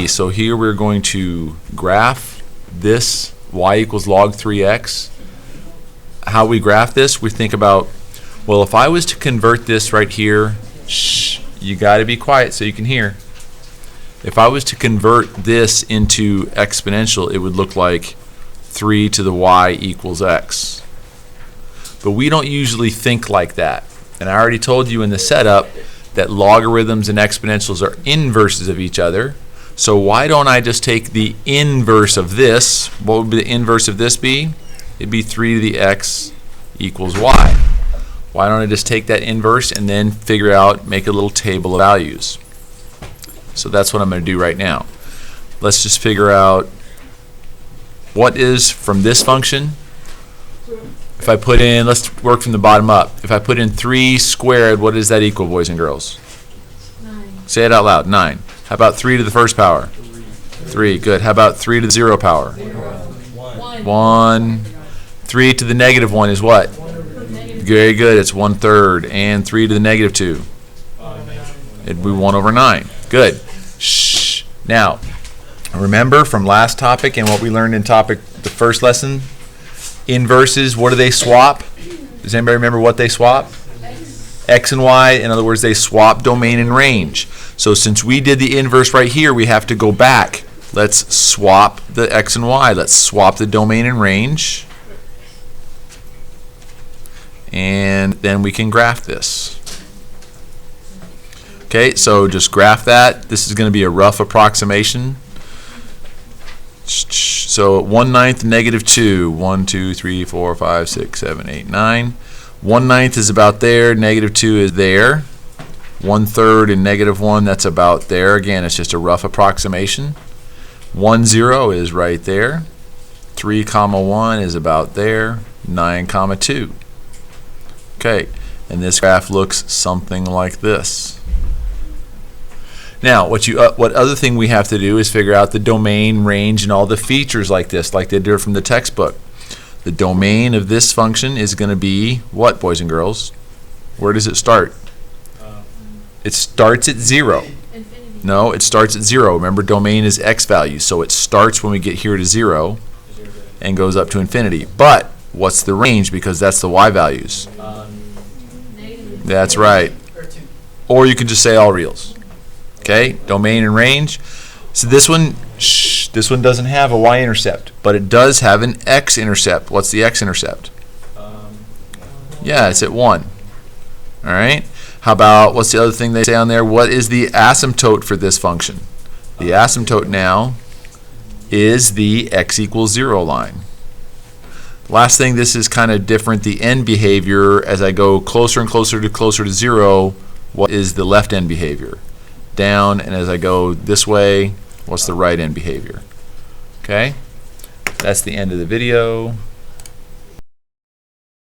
So here we're going to graph this y equals log 3x. How we graph this, we think about, well, if I was to convert this right here, shh, you got to be quiet so you can hear. If I was to convert this into exponential, it would look like 3 to the y equals x. But we don't usually think like that. And I already told you in the setup that logarithms and exponentials are inverses of each other. So why don't I just take the inverse of this? What would the inverse of this be? It'd be 3 to the x equals y. Why don't I just take that inverse and then figure out, make a little table of values? So that's what I'm going to do right now. Let's just figure out what is from this function. If I put in, let's work from the bottom up. If I put in 3 squared, what does that equal, boys and girls? 9. Say it out loud, 9. How about 3 to the first power? 3, good. How about 3 to the 0 power? 1. 3 to the negative 1 is what? Very good, it's 1/3. And 3 to the negative 2? It'd be 1 over 9. Good. Shh. Now, remember from last topic and what we learned in the first lesson? Inverses, what do they swap? Does anybody remember what they swap? X and y. In other words, they swap domain and range. So since we did the inverse right here, we have to go back. Let's swap the x and y. Let's swap the domain and range. And then we can graph this. Okay, so just graph that. This is going to be a rough approximation. So 1/9 negative 2. 1, 2, 3, 4, 5, 6, 7, 8, 9. 1/9 is about there. Negative 2 is there. 1/3 and negative 1, that's about there. Again, it's just a rough approximation. 1, 0 is right there. 3, 1 is about there. 9, 2. Okay, and this graph looks something like this. Now, what other thing we have to do is figure out the domain, range, and all the features like this, like they did from the textbook. The domain of this function is going to be what, boys and girls? Where does it start? It starts at 0. Infinity. No, it starts at 0. Remember, domain is x value, so it starts when we get here to 0 and goes up to infinity. But what's the range? Because that's the y values. Negative. That's right. Or you can just say all reals. Okay, domain and range. So this one doesn't have a y-intercept, but it does have an x-intercept. What's the x-intercept? Yeah, it's at 1. All right. How about, what's the other thing they say on there? What is the asymptote for this function? The asymptote now is the x equals 0 line. Last thing, this is kind of different. The end behavior, as I go closer and closer to 0, what is the left end behavior? Down, and as I go this way, what's the right end behavior? Okay, that's the end of the video.